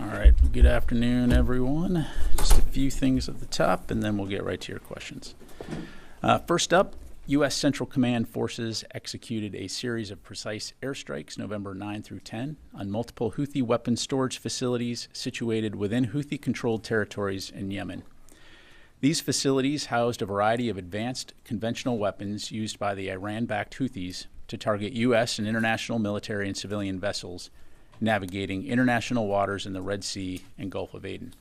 All right, good afternoon, everyone. Just a few things at the top, and then we'll get right to your questions. First up, U.S. Central Command forces executed a series of precise airstrikes November 9 through 10 on multiple Houthi weapons storage facilities situated within Houthi-controlled territories in Yemen. These facilities housed a variety of advanced conventional weapons used by the Iran-backed Houthis to target U.S. and international military and civilian vessels navigating international waters in the Red Sea and Gulf of Aden.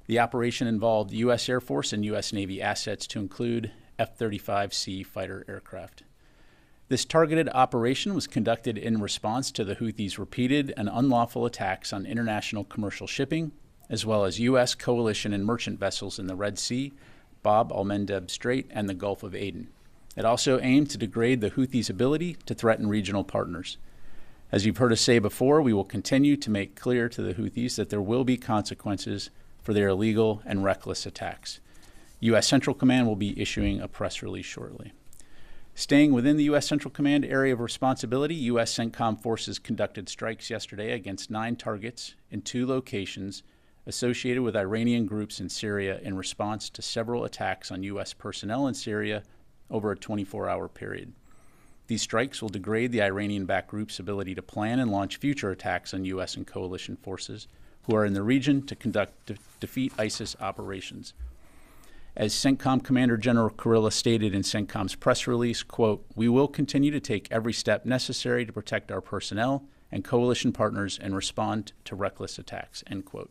The operation involved U.S. Air Force and U.S. Navy assets to include F-35C fighter aircraft. This targeted operation was conducted in response to the Houthis' repeated and unlawful attacks on international commercial shipping, as well as U.S. coalition and merchant vessels in the Red Sea, Bab al-Mandeb Strait, and the Gulf of Aden. It also aimed to degrade the Houthis' ability to threaten regional partners. As you've heard us say before, we will continue to make clear to the Houthis that there will be consequences for their illegal and reckless attacks. U.S. Central Command will be issuing a press release shortly. Staying within the U.S. Central Command area of responsibility, U.S. CENTCOM forces conducted strikes yesterday against 9 targets in 2 locations associated with Iranian groups in Syria in response to several attacks on U.S. personnel in Syria over a 24-hour period. These strikes will degrade the Iranian-backed group's ability to plan and launch future attacks on U.S. and coalition forces who are in the region to conduct defeat ISIS operations. As CENTCOM Commander General Kurilla stated in CENTCOM's press release, quote, "We will continue to take every step necessary to protect our personnel and coalition partners and respond to reckless attacks," end quote.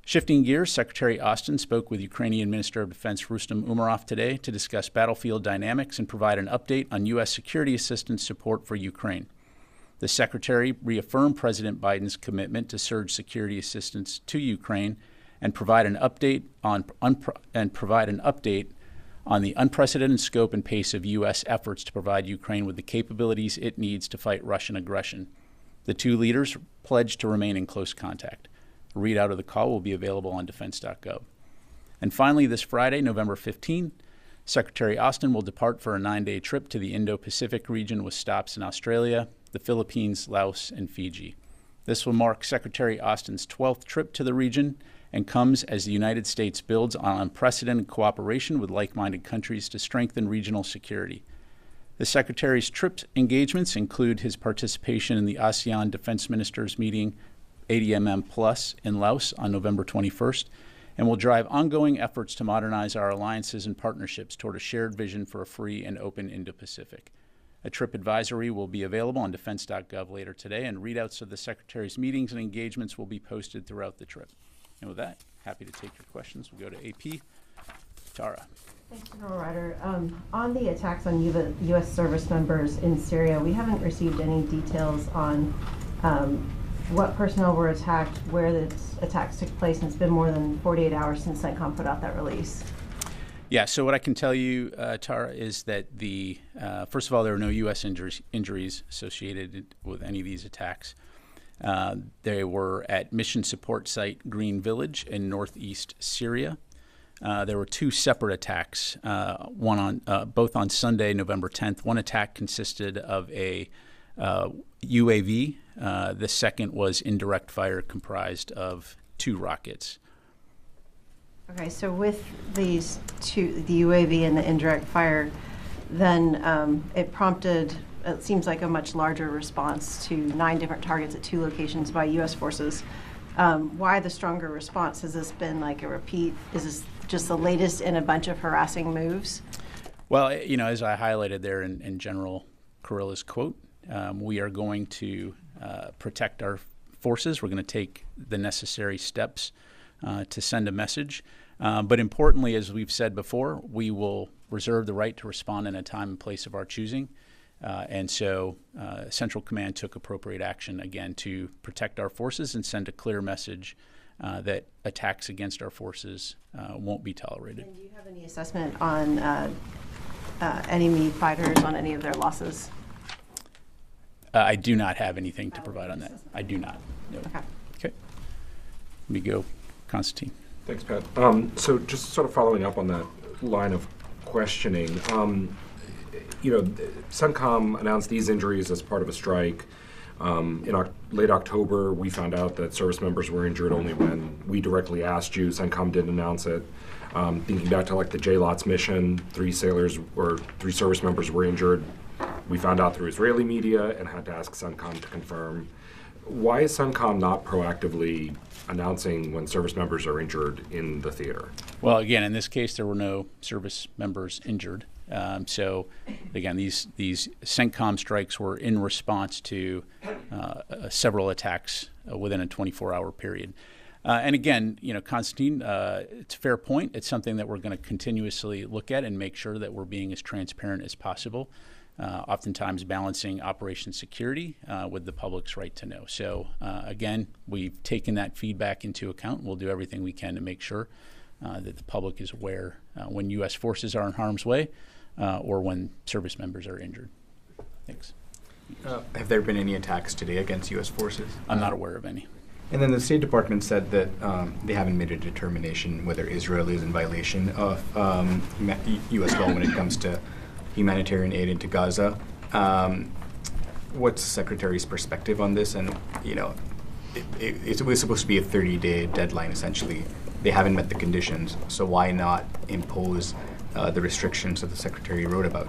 Shifting gears, Secretary Austin spoke with Ukrainian Minister of Defense Rustem Umerov today to discuss battlefield dynamics and provide an update on U.S. security assistance support for Ukraine. The Secretary reaffirmed President Biden's commitment to surge security assistance to Ukraine and provide an update on the unprecedented scope and pace of U.S. efforts to provide Ukraine with the capabilities it needs to fight Russian aggression. The 2 leaders pledged to remain in close contact. A readout of the call will be available on defense.gov. And finally, this Friday, November 15, Secretary Austin will depart for a 9-day trip to the Indo-Pacific region with stops in Australia, the Philippines, Laos, and Fiji. This will mark Secretary Austin's 12th trip to the region and comes as the United States builds on unprecedented cooperation with like-minded countries to strengthen regional security. The Secretary's trip engagements include his participation in the ASEAN Defense Ministers meeting ADMM Plus in Laos on November 21st, and will drive ongoing efforts to modernize our alliances and partnerships toward a shared vision for a free and open Indo-Pacific. A trip advisory will be available on defense.gov later today, and readouts of the Secretary's meetings and engagements will be posted throughout the trip. And with that, happy to take your questions. We'll go to AP. Tara. Thanks, General Ryder. On the attacks on U.S. service members in Syria, we haven't received any details on what personnel were attacked, where the attacks took place, and it's been more than 48 hours since CENTCOM put out that release. Yeah, so what I can tell you, Tara, is that first of all, there were no U.S. injuries associated with any of these attacks. They were at Mission Support Site Green Village in northeast Syria. There were 2 separate attacks, both on Sunday, November 10th. One attack consisted of a UAV. The second was indirect fire comprised of 2 rockets. Okay, so with these 2, the UAV and the indirect fire, then it prompted, it seems like a much larger response to 9 different targets at 2 locations by U.S. forces. Why the stronger response? Has this been like a repeat? Is this just the latest in a bunch of harassing moves? Well, as I highlighted there in General Kurilla's quote, we are going to protect our forces. We're going to take the necessary steps to send a message. But importantly, as we've said before, we will reserve the right to respond in a time and place of our choosing. And so Central Command took appropriate action, again, to protect our forces and send a clear message that attacks against our forces won't be tolerated. And do you have any assessment on enemy fighters, on any of their losses? I do not have anything to provide on that. I do not. No. Okay. Okay. Let me go, Constantine. Thanks, Pat. So just sort of following up on that line of questioning, CENTCOM announced these injuries as part of a strike. Late October, we found out that service members were injured only when we directly asked you. CENTCOM didn't announce it. Thinking back to like the JLOTS mission, 3 service members were injured. We found out through Israeli media and had to ask CENTCOM to confirm. Why is CENTCOM not proactively announcing when service members are injured in the theater? Well, again, in this case, there were no service members injured. So, again, these CENTCOM strikes were in response to several attacks within a 24-hour period. And again, Constantine, it's a fair point. It's something that we're going to continuously look at and make sure that we're being as transparent as possible, oftentimes balancing operation security with the public's right to know. So, again, we've taken that feedback into account. We'll do everything we can to make sure that the public is aware when U.S. forces are in harm's way or when service members are injured. Thanks. Have there been any attacks today against U.S. forces? I'm not aware of any. And then the State Department said that they haven't made a determination whether Israel is in violation of U.S. law when it comes to humanitarian aid into Gaza. What's the Secretary's perspective on this? And, it was supposed to be a 30-day deadline, essentially. They haven't met the conditions, so why not impose the restrictions that the Secretary wrote about?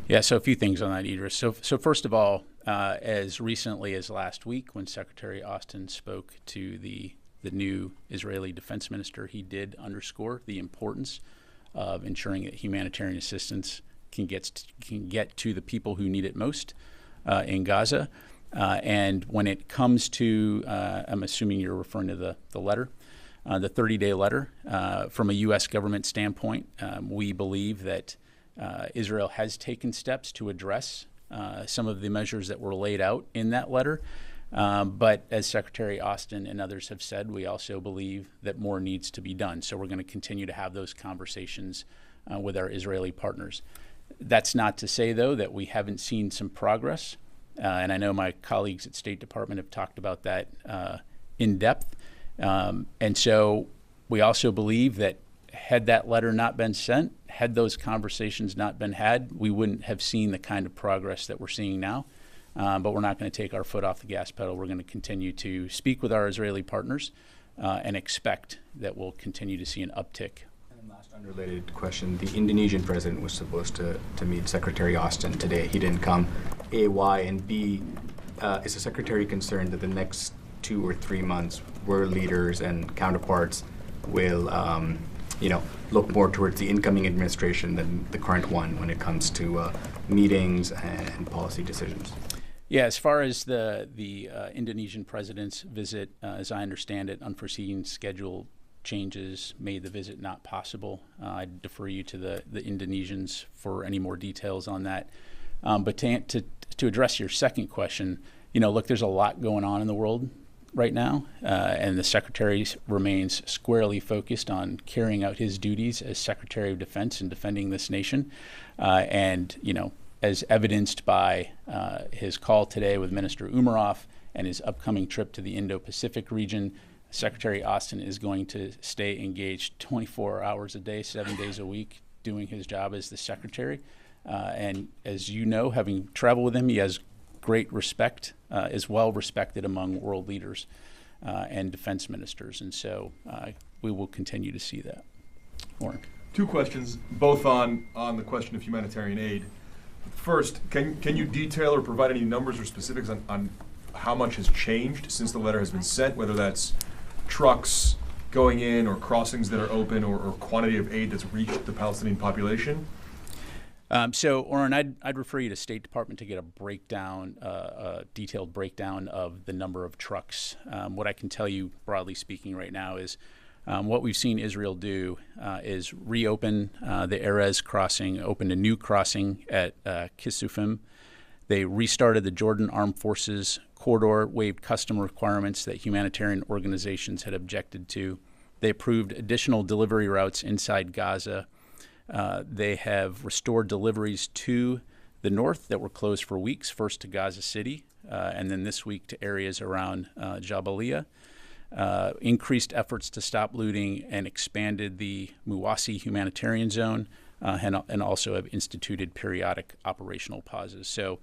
Yeah, so a few things on that, Idris. So first of all, as recently as last week, when Secretary Austin spoke to the new Israeli defense minister, he did underscore the importance of ensuring that humanitarian assistance can get to the people who need it most in Gaza. And when it comes to, I'm assuming you're referring to the letter, the 30-day letter, from a U.S. government standpoint, we believe that Israel has taken steps to address some of the measures that were laid out in that letter. But as Secretary Austin and others have said, we also believe that more needs to be done. So we're going to continue to have those conversations with our Israeli partners. That's not to say, though, that we haven't seen some progress. And I know my colleagues at State Department have talked about that in depth. And so we also believe that had that letter not been sent, had those conversations not been had, we wouldn't have seen the kind of progress that we're seeing now. But we're not going to take our foot off the gas pedal. We're going to continue to speak with our Israeli partners and expect that we'll continue to see an uptick. And last unrelated question, the Indonesian president was supposed to meet Secretary Austin today. He didn't come. A, why? And B, is the Secretary concerned that the next 2 or 3 months world leaders and counterparts will look more towards the incoming administration than the current one when it comes to meetings and policy decisions? Yeah, as far as the Indonesian president's visit, as I understand it, unforeseen schedule changes made the visit not possible. I'd defer you to the Indonesians for any more details on that. But to address your second question, look, there's a lot going on in the world right now, and the Secretary remains squarely focused on carrying out his duties as Secretary of Defense and defending this nation. As evidenced by his call today with Minister Umarov and his upcoming trip to the Indo-Pacific region, Secretary Austin is going to stay engaged 24 hours a day, 7 days a week, doing his job as the Secretary. And as you know, having traveled with him, he has great respect, is well respected among world leaders and defense ministers. And so we will continue to see that. Warren. 2 questions, both on the question of humanitarian aid. First, can you detail or provide any numbers or specifics on how much has changed since the letter has been sent, whether that's trucks going in or crossings that are open or quantity of aid that's reached the Palestinian population? So, Oren, I'd refer you to State Department to get a detailed breakdown of the number of trucks. What I can tell you, broadly speaking, right now is what we've seen Israel do is reopen the Erez crossing, opened a new crossing at Kisufim. They restarted the Jordan Armed Forces corridor, waived custom requirements that humanitarian organizations had objected to. They approved additional delivery routes inside Gaza. They have restored deliveries to the north that were closed for weeks, first to Gaza City, and then this week to areas around Jabalia. Increased efforts to stop looting and expanded the Muwasi humanitarian zone, and also have instituted periodic operational pauses. So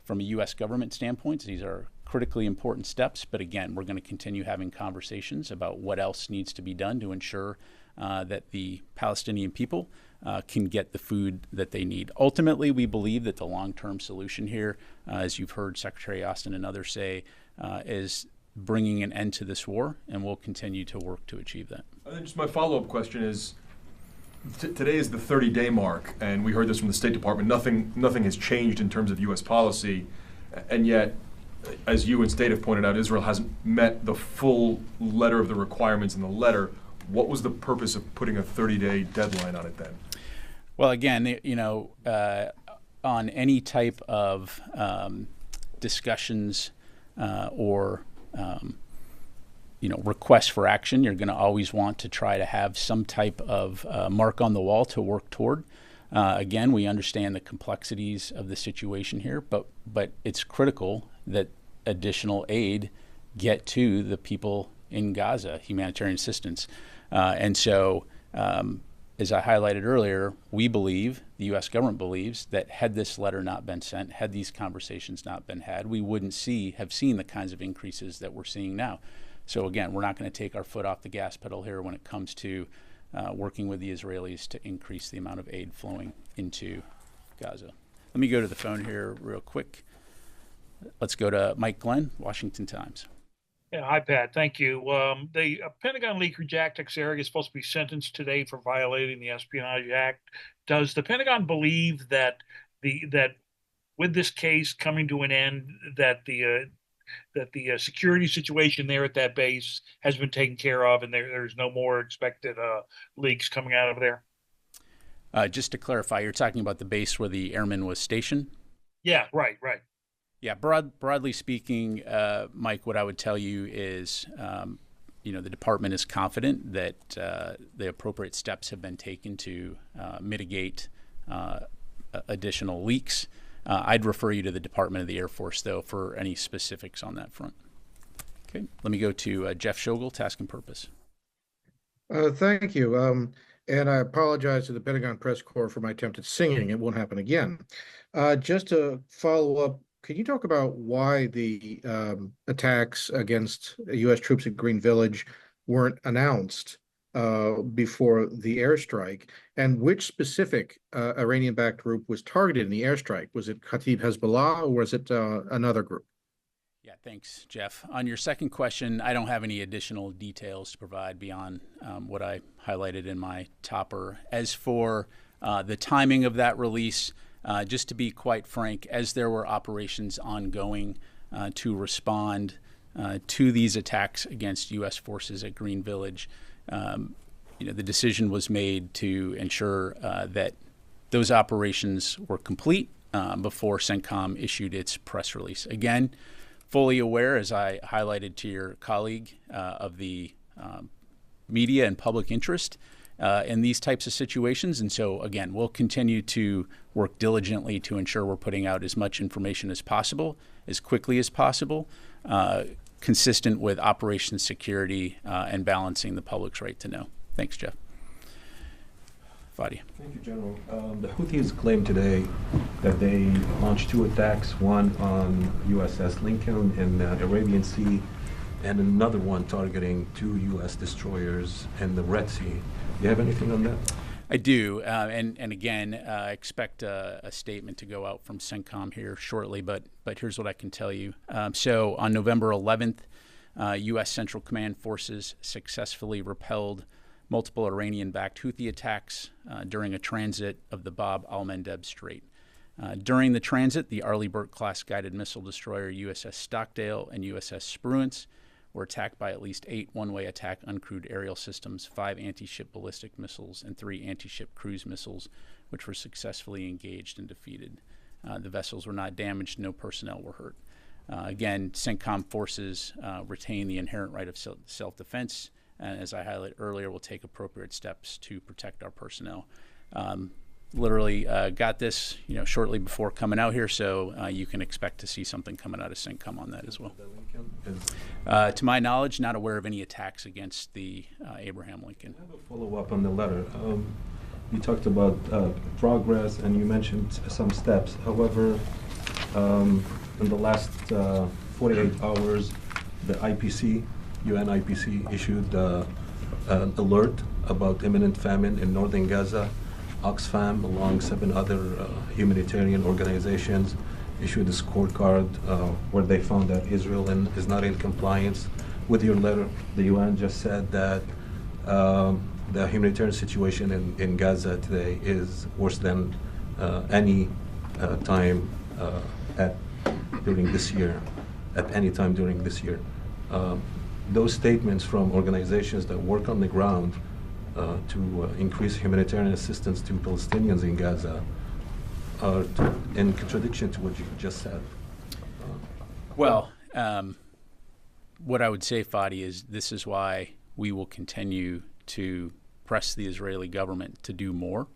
from a U.S. government standpoint, these are critically important steps. But again, we're going to continue having conversations about what else needs to be done to ensure that the Palestinian people can get the food that they need. Ultimately, we believe that the long-term solution here, as you've heard Secretary Austin and others say, is bringing an end to this war, and we'll continue to work to achieve that. And then just my follow-up question is, today is the 30-day mark, and we heard this from the State Department. Nothing has changed in terms of U.S. policy, and yet, as you and State have pointed out, Israel hasn't met the full letter of the requirements in the letter. What was the purpose of putting a 30-day deadline on it then? Well, again, on any type of discussions or requests for action, you're going to always want to try to have some type of mark on the wall to work toward. Again, we understand the complexities of the situation here, but it's critical that additional aid get to the people in Gaza, humanitarian assistance. And so, as I highlighted earlier, we believe, the U.S. government believes, that had this letter not been sent, had these conversations not been had, we wouldn't have seen the kinds of increases that we're seeing now. So again, we're not going to take our foot off the gas pedal here when it comes to working with the Israelis to increase the amount of aid flowing into Gaza. Let me go to the phone here real quick. Let's go to Mike Glenn, Washington Times. Yeah, hi, Pat. Thank you. The Pentagon leaker Jack Teixeira is supposed to be sentenced today for violating the Espionage Act. Does the Pentagon believe that with this case coming to an end, that the security situation there at that base has been taken care of, and there's no more expected leaks coming out of there? Just to clarify, you're talking about the base where the airman was stationed? Yeah, right. Yeah, broadly speaking, Mike, what I would tell you is, the department is confident that the appropriate steps have been taken to mitigate additional leaks. I'd refer you to the Department of the Air Force, though, for any specifics on that front. Okay, let me go to Jeff Schogel, Task and Purpose. Thank you. And I apologize to the Pentagon Press Corps for my attempt at singing. It won't happen again. Just to follow up, can you talk about why the attacks against U.S. troops at Green Village weren't announced before the airstrike, and which specific Iranian-backed group was targeted in the airstrike? Was it Kataib Hezbollah, or was it another group? Yeah, thanks, Jeff. On your second question, I don't have any additional details to provide beyond what I highlighted in my topper. As for the timing of that release, just to be quite frank, as there were operations ongoing to respond to these attacks against U.S. forces at Green Village, the decision was made to ensure that those operations were complete before CENTCOM issued its press release. Again, fully aware, as I highlighted to your colleague, of the media and public interest in these types of situations. And so, again, we'll continue to work diligently to ensure we're putting out as much information as possible, as quickly as possible, consistent with operations security and balancing the public's right to know. Thanks, Jeff. Fadi. Thank you, General. The Houthis claimed today that they launched 2 attacks, one on USS Lincoln in the Arabian Sea, and another one targeting 2 U.S. destroyers in the Red Sea. Do you have anything on that? I do, and again, expect a statement to go out from CENTCOM here shortly, but here's what I can tell you. So on November 11th, U.S. Central Command forces successfully repelled multiple Iranian-backed Houthi attacks during a transit of the Bab al-Mandeb Strait. During the transit, the Arleigh Burke-class guided missile destroyer USS Stockdale and USS Spruance were attacked by at least 8 one-way attack uncrewed aerial systems, 5 anti-ship ballistic missiles, and 3 anti-ship cruise missiles, which were successfully engaged and defeated. The vessels were not damaged, no personnel were hurt. Again, CENTCOM forces retain the inherent right of self-defense, and as I highlighted earlier, we'll take appropriate steps to protect our personnel. Literally got this, shortly before coming out here, so you can expect to see something coming out of CENTCOM on that as well. To my knowledge, not aware of any attacks against the Abraham Lincoln. I have a follow-up on the letter. You talked about progress and you mentioned some steps. However, In the last 48 hours, the IPC, UN IPC, issued an alert about imminent famine in northern Gaza. Oxfam, along 7 other humanitarian organizations, issued a scorecard where they found that Israel is not in compliance with your letter. The UN just said that the humanitarian situation in Gaza today is worse than any time during this year, at any time during this year. Those statements from organizations that work on the ground to increase humanitarian assistance to Palestinians in Gaza are in contradiction to what you just said. Well, what I would say, Fadi, is this is why we will continue to press the Israeli government to do more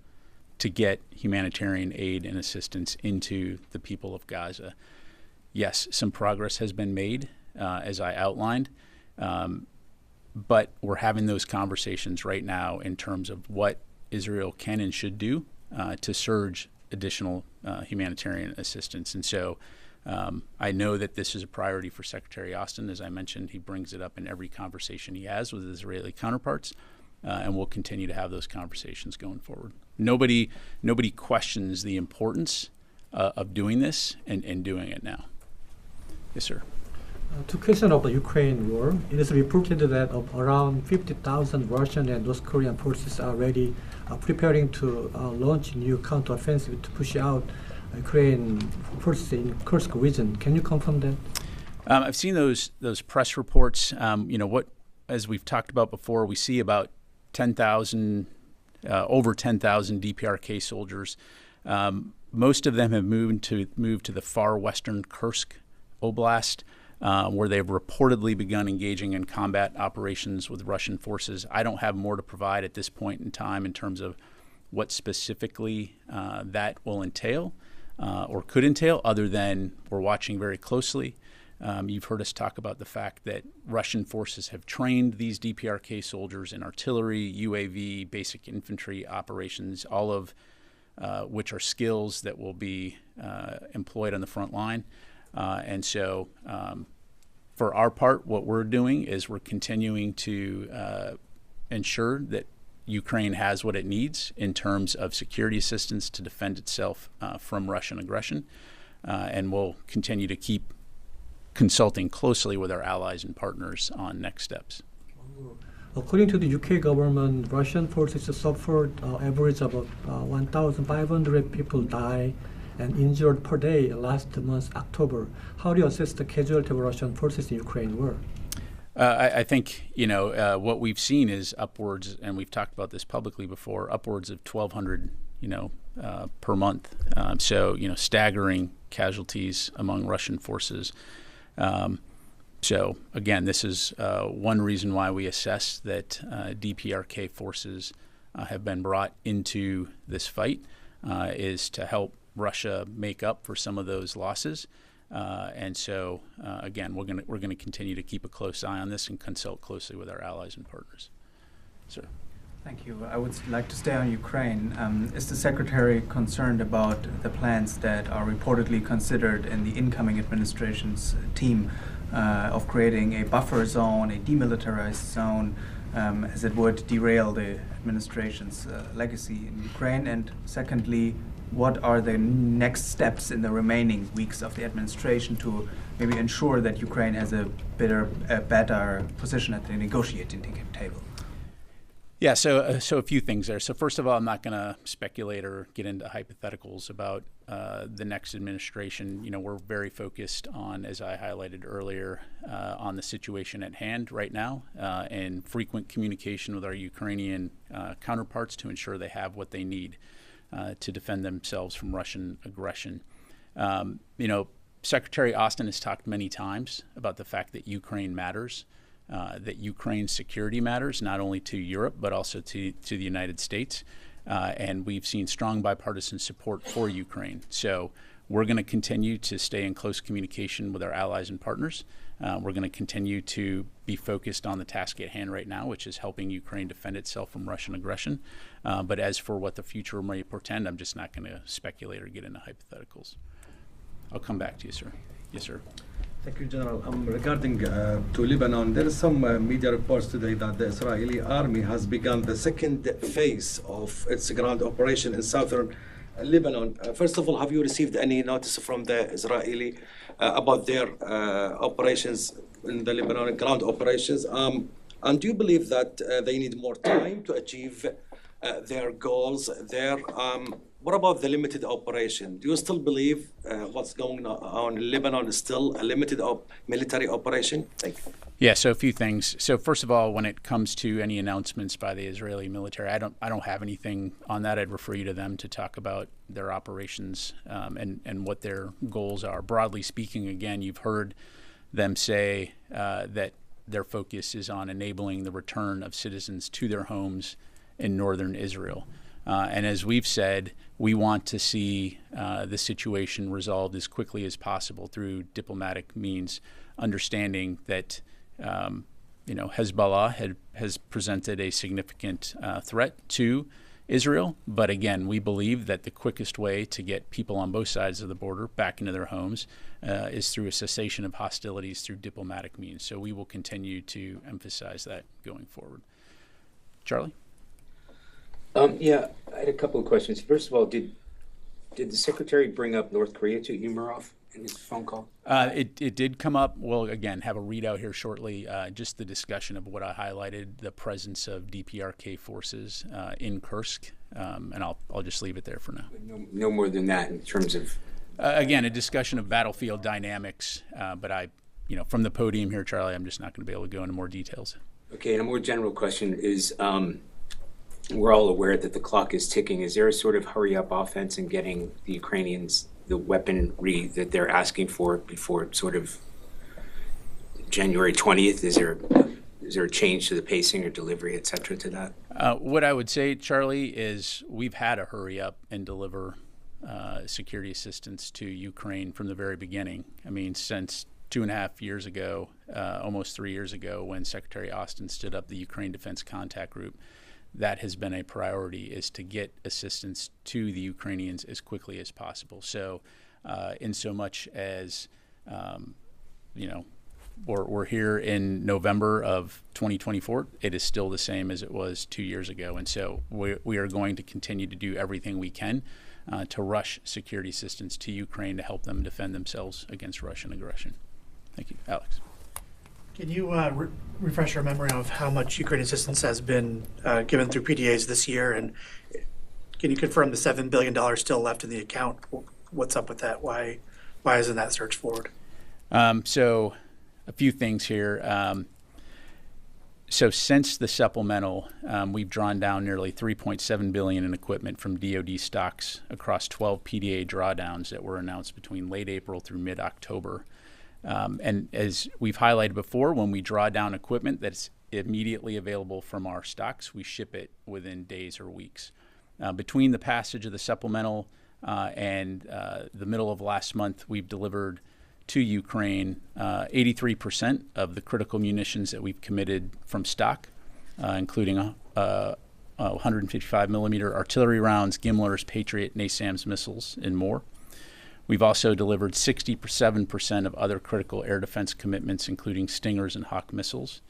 to get humanitarian aid and assistance into the people of Gaza. Yes, some progress has been made, as I outlined, but we're having those conversations right now in terms of what Israel can and should do to surge additional humanitarian assistance. And so I know that this is a priority for Secretary Austin. As I mentioned, he brings it up in every conversation he has with his Israeli counterparts, and we'll continue to have those conversations going forward. Nobody questions the importance of doing this and doing it now. Yes, sir. To question of the Ukraine war, it is reported that of around 50,000 Russian and North Korean forces are already preparing to launch new counteroffensive to push out Ukraine forces in Kursk region. Can you confirm that? I've seen those press reports. As we've talked about before, we see about 10,000, over 10,000 DPRK soldiers. Most of them have moved to the far western Kursk Oblast, where they've reportedly begun engaging in combat operations with Russian forces. I don't have more to provide at this point in time in terms of what specifically that will entail or could entail, other than we're watching very closely. You've heard us talk about the fact that Russian forces have trained these DPRK soldiers in artillery, UAV, basic infantry operations, all of which are skills that will be employed on the front line. And so for our part, what we're doing is we're continuing to ensure that Ukraine has what it needs in terms of security assistance to defend itself from Russian aggression. And we'll continue to keep consulting closely with our allies and partners on next steps. According to the UK government, Russian forces suffered average about 1,500 people die and injured per day last month, October. How do you assess the casualty of Russian forces in Ukraine war? I think, what we've seen is upwards, and we've talked about this publicly before, upwards of 1,200, per month. So, staggering casualties among Russian forces. So, again, this is one reason why we assess that DPRK forces have been brought into this fight, is to help Russia make up for some of those losses. And so, again, we're going to continue to keep a close eye on this and consult closely with our allies and partners. Sir. Thank you. I would like to stay on Ukraine. Is the Secretary concerned about the plans that are reportedly considered in the incoming administration's team of creating a buffer zone, a demilitarized zone, as it would derail the administration's legacy in Ukraine? And secondly, what are the next steps in the remaining weeks of the administration to maybe ensure that Ukraine has a better position at the negotiating table? Yeah, so a few things there. So first of all, I'm not going to speculate or get into hypotheticals about the next administration. We're very focused on, as I highlighted earlier, on the situation at hand right now, and frequent communication with our Ukrainian counterparts to ensure they have what they need to defend themselves from Russian aggression. Secretary Austin has talked many times about the fact that Ukraine matters. That Ukraine's security matters, not only to Europe, but also to the United States. And we've seen strong bipartisan support for Ukraine. So we're going to continue to stay in close communication with our allies and partners. We're going to continue to be focused on the task at hand right now, which is helping Ukraine defend itself from Russian aggression. But as for what the future may portend, I'm just not going to speculate or get into hypotheticals. I'll come back to you, sir. Yes, sir. Thank you, General. Regarding to Lebanon, there is some media reports today that the Israeli army has begun the second phase of its ground operation in southern Lebanon. First of all, have you received any notice from the Israeli about their operations in the Lebanon ground operations? And do you believe that they need more time to achieve their goals there? What about the limited operation? Do you still believe what's going on in Lebanon is still a limited military operation? Thank you. Yeah, so a few things. So first of all, when it comes to any announcements by the Israeli military, I don't have anything on that. I'd refer you to them to talk about their operations and what their goals are. Broadly speaking, again, you've heard them say that their focus is on enabling the return of citizens to their homes in northern Israel. And as we've said, we want to see the situation resolved as quickly as possible through diplomatic means, understanding that Hezbollah has presented a significant threat to Israel. But again, we believe that the quickest way to get people on both sides of the border back into their homes is through a cessation of hostilities through diplomatic means. So we will continue to emphasize that going forward. Charlie? Yeah, I had a couple of questions. First of all, did the Secretary bring up North Korea to Umarov in his phone call? It did come up. We'll, again, have a readout here shortly, just the discussion of what I highlighted, the presence of DPRK forces in Kursk, and I'll just leave it there for now. No more than that in terms of... Again, a discussion of battlefield dynamics, but from the podium here, Charlie, I'm just not going to be able to go into more details. Okay, and a more general question is, we're all aware that the clock is ticking. Is there a sort of hurry-up offense in getting the Ukrainians the weaponry that they're asking for before sort of January 20th? Is there a change to the pacing or delivery, et cetera, to that? What I would say, Charlie, is we've had to hurry up and deliver security assistance to Ukraine from the very beginning. I mean, since 2.5 years ago, almost 3 years ago, when Secretary Austin stood up the Ukraine Defense Contact Group, that has been a priority, is to get assistance to the Ukrainians as quickly as possible. So in so much as, we're here in November of 2024, it is still the same as it was 2 years ago. And so we are going to continue to do everything we can to rush security assistance to Ukraine to help them defend themselves against Russian aggression. Thank you. Alex. Can you refresh our memory of how much Ukraine assistance has been given through PDAs this year? And can you confirm the $7 billion still left in the account? What's up with that? Why isn't that surged forward? So a few things here. So since the supplemental, we've drawn down nearly $3.7 billion in equipment from DoD stocks across 12 PDA drawdowns that were announced between late April through mid-October. And as we've highlighted before, when we draw down equipment that's immediately available from our stocks, we ship it within days or weeks. Between the passage of the supplemental and the middle of last month, we've delivered to Ukraine 83% of the critical munitions that we've committed from stock, including 155 millimeter artillery rounds, Gimlers, Patriot, NASAMS missiles, and more. We've also delivered 67% of other critical air defense commitments, including Stingers and Hawk missiles.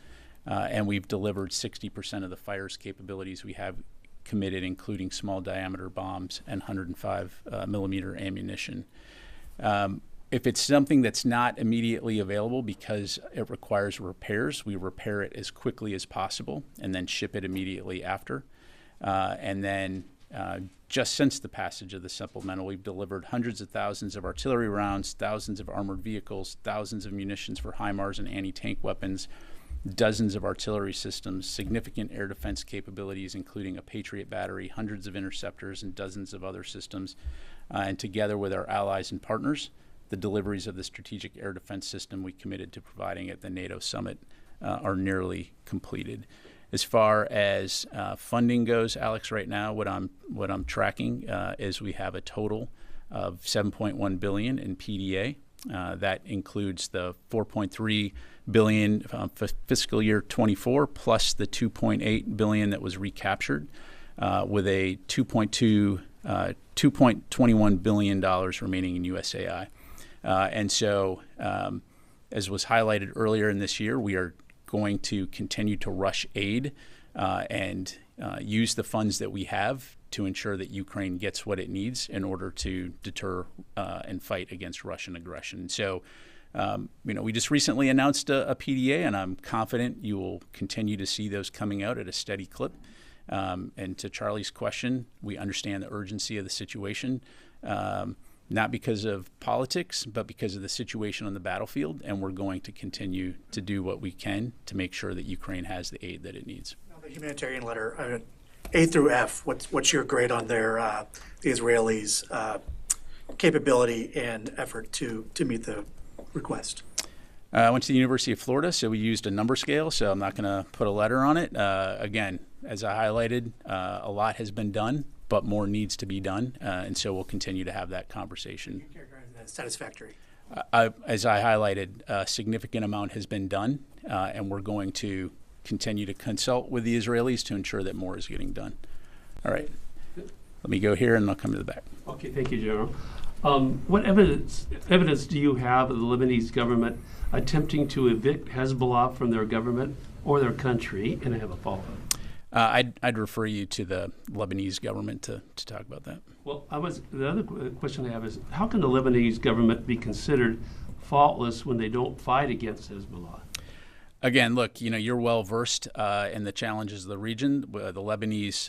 And we've delivered 60% of the fires capabilities we have committed, including small diameter bombs and 105 millimeter ammunition. If it's something that's not immediately available because it requires repairs, we repair it as quickly as possible and then ship it immediately after. And then just since the passage of the supplemental, we've delivered hundreds of thousands of artillery rounds, thousands of armored vehicles, thousands of munitions for HIMARS and anti-tank weapons, dozens of artillery systems, significant air defense capabilities, including a Patriot battery, hundreds of interceptors, and dozens of other systems. And together with our allies and partners, the deliveries of the strategic air defense system we committed to providing at the NATO summit are nearly completed. As far as funding goes, Alex, right now, what I'm tracking is we have a total of $7.1 billion in PDA. That includes the $4.3 billion for fiscal year 24, plus the $2.8 billion that was recaptured, with a $2.21 billion remaining in USAI. And so, as was highlighted earlier in this year, we are going to continue to rush aid and use the funds that we have to ensure that Ukraine gets what it needs in order to deter and fight against Russian aggression. So, we just recently announced a PDA, and I'm confident you will continue to see those coming out at a steady clip. And to Charlie's question, we understand the urgency of the situation, not because of politics, but because of the situation on the battlefield, and we're going to continue to do what we can to make sure that Ukraine has the aid that it needs. Now, the humanitarian letter, A through F, what's your grade on the Israelis' capability and effort to meet the request? I went to the University of Florida, so we used a number scale, so I'm not going to put a letter on it. Again, as I highlighted, a lot has been done, but more needs to be done, and so we'll continue to have that conversation. Can you characterize that as satisfactory? As I highlighted, a significant amount has been done, and we're going to continue to consult with the Israelis to ensure that more is getting done. All right. Let me go here, and I'll come to the back. Okay, thank you, General. What evidence do you have of the Lebanese government attempting to evict Hezbollah from their government or their country? And I have a follow-up. I'd refer you to the Lebanese government to talk about that. Well, the other question I have is, how can the Lebanese government be considered faultless when they don't fight against Hezbollah? Again, look, you're well versed in the challenges of the region. The Lebanese,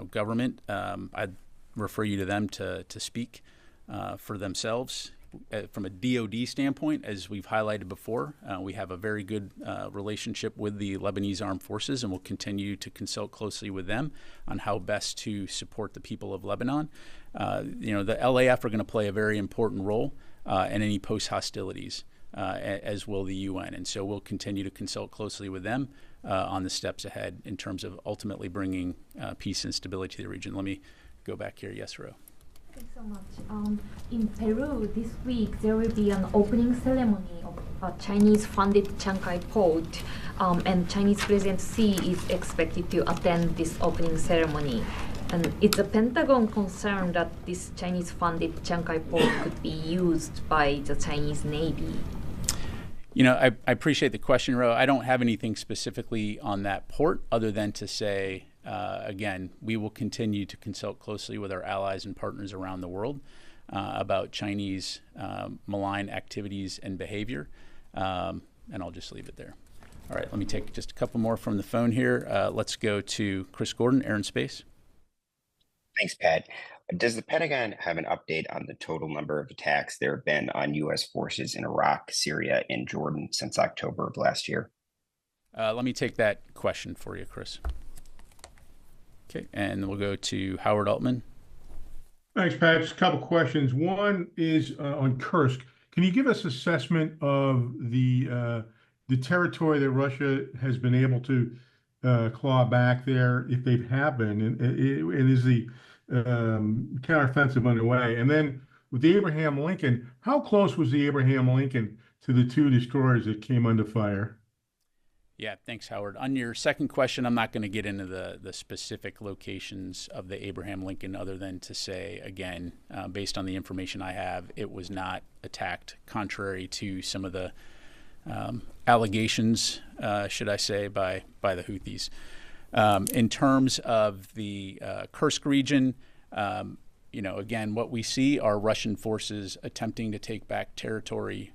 government, I'd refer you to them to speak for themselves. From a DoD standpoint, as we've highlighted before, we have a very good relationship with the Lebanese Armed Forces, and we'll continue to consult closely with them on how best to support the people of Lebanon. The LAF are going to play a very important role in any post-hostilities, as will the UN. And so we'll continue to consult closely with them on the steps ahead in terms of ultimately bringing peace and stability to the region. Let me go back here. Yes, Ro. Thanks so much. In Peru this week, there will be an opening ceremony of a Chinese-funded Chiang-Kai port, and Chinese President Xi is expected to attend this opening ceremony. And it's a Pentagon concern that this Chinese-funded Chiang-Kai port could be used by the Chinese Navy. I appreciate the question, Ro. I don't have anything specifically on that port other than to say, again, we will continue to consult closely with our allies and partners around the world about Chinese malign activities and behavior, and I'll just leave it there. All right, let me take just a couple more from the phone here. Let's go to Chris Gordon, Air and Space. Thanks, Pat. Does the Pentagon have an update on the total number of attacks there have been on U.S. forces in Iraq, Syria, and Jordan since October of last year? Let me take that question for you, Chris. Okay, and we'll go to Howard Altman. Thanks, Pat. Just a couple questions. One is on Kursk. Can you give us assessment of the territory that Russia has been able to claw back there, if they have been, and is the counteroffensive underway? And then with the Abraham Lincoln, how close was the Abraham Lincoln to the two destroyers that came under fire? Yeah, thanks, Howard. On your second question, I'm not going to get into the specific locations of the Abraham Lincoln other than to say, again, based on the information I have, it was not attacked, contrary to some of the allegations, should I say, by the Houthis. In terms of the Kursk region, again, what we see are Russian forces attempting to take back territory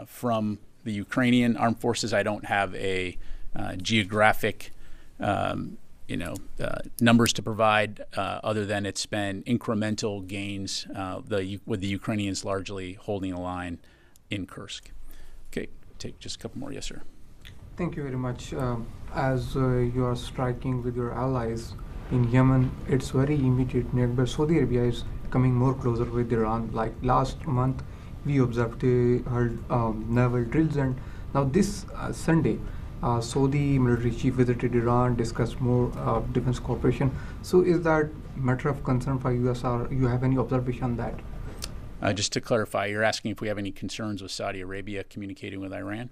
from the Ukrainian armed forces. I don't have a geographic, numbers to provide other than it's been incremental gains with the Ukrainians largely holding the line in Kursk. Okay, take just a couple more. Yes, sir. Thank you very much. As you are striking with your allies in Yemen, its very immediate neighbor Saudi Arabia is coming more closer with Iran. Like last month, we observed they held naval drills, and now this Sunday, Saudi military chief visited Iran, discussed more defense cooperation. So is that matter of concern for US, or you have any observation on that? Just to clarify, you're asking if we have any concerns with Saudi Arabia communicating with Iran?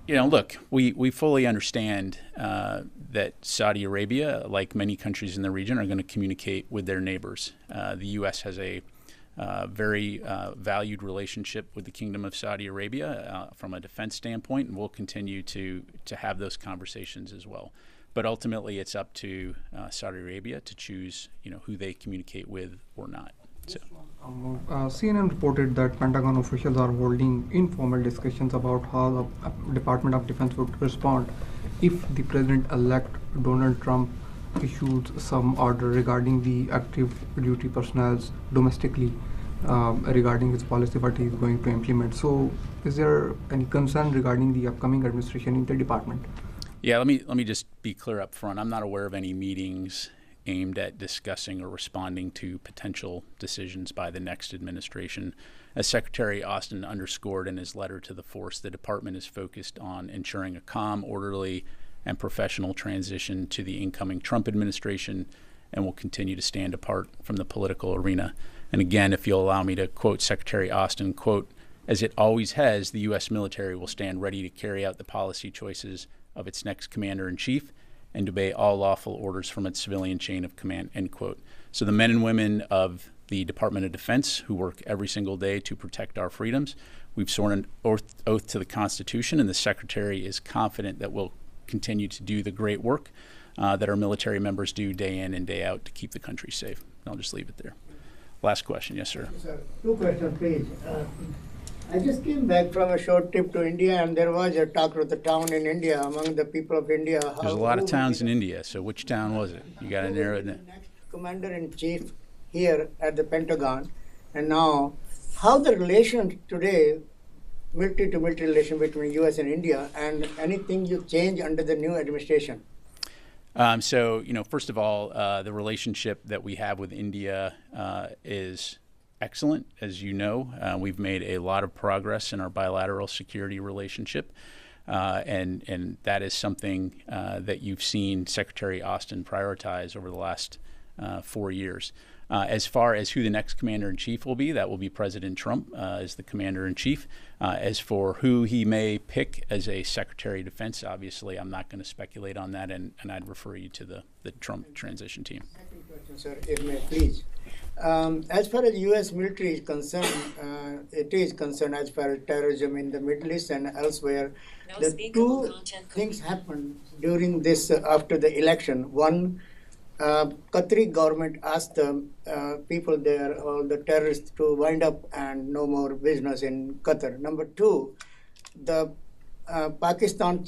Look, we fully understand that Saudi Arabia, like many countries in the region, are going to communicate with their neighbors. The U.S. has a very valued relationship with the Kingdom of Saudi Arabia from a defense standpoint, and we'll continue to have those conversations as well. But ultimately, it's up to Saudi Arabia to choose, who they communicate with or not. So. CNN reported that Pentagon officials are holding informal discussions about how the Department of Defense would respond if the President-elect Donald Trump issues some order regarding the active duty personnel domestically, regarding his policy what he is going to implement. So is there any concern regarding the upcoming administration in the department? Yeah, let me just be clear up front. I'm not aware of any meetings aimed at discussing or responding to potential decisions by the next administration. As Secretary Austin underscored in his letter to the force, the department is focused on ensuring a calm, orderly, and professional transition to the incoming Trump administration, and will continue to stand apart from the political arena. And again, if you'll allow me to quote Secretary Austin, quote, "As it always has, the U.S. military will stand ready to carry out the policy choices of its next commander-in-chief and obey all lawful orders from its civilian chain of command," end quote. So the men and women of the Department of Defense who work every single day to protect our freedoms, we've sworn an oath to the Constitution, and the Secretary is confident that we'll continue to do the great work that our military members do day in and day out to keep the country safe. I'll just leave it there. Last question. Yes, sir. Sir, two questions, please. I just came back from a short trip to India, and there was a talk of the town in India among the people of India. There's a lot of towns in India, so which town was it? You got to narrow it down. Next commander-in-chief here at the Pentagon, and now how the relations today, military to military relation between U.S. and India, and anything you change under the new administration? So, first of all, the relationship that we have with India is excellent. As you know, we've made a lot of progress in our bilateral security relationship, and that is something that you've seen Secretary Austin prioritize over the last 4 years. As far as who the next commander-in-chief will be, that will be President Trump as the commander-in-chief. As for who he may pick as a Secretary of Defense, obviously I'm not going to speculate on that, and I'd refer you to the Trump transition team. Second question, sir, if may please. As far as U.S. military is concerned, it is concerned as far as terrorism in the Middle East and elsewhere. The two things happened during this, after the election. One, Qatari government asked the people there, all the terrorists, to wind up and no more business in Qatar. Number two, the Pakistan,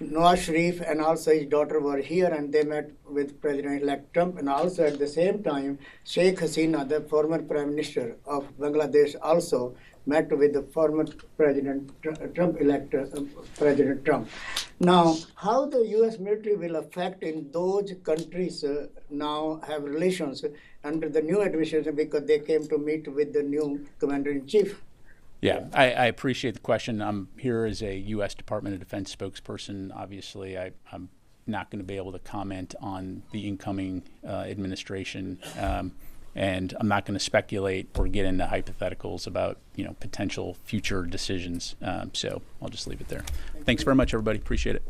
Nawaz Sharif and also his daughter were here, and they met with President-elect Trump, and also at the same time, Sheikh Hasina, the former Prime Minister of Bangladesh, also met with the former President Trump-elect President Trump. Now, how the U.S. military will affect in those countries now have relations under the new administration, because they came to meet with the new commander-in-chief? Yeah, I appreciate the question. I'm here as a U.S. Department of Defense spokesperson. Obviously, I'm not going to be able to comment on the incoming administration, and I'm not going to speculate or get into hypotheticals about potential future decisions. So I'll just leave it there. Thanks very much, everybody. Appreciate it.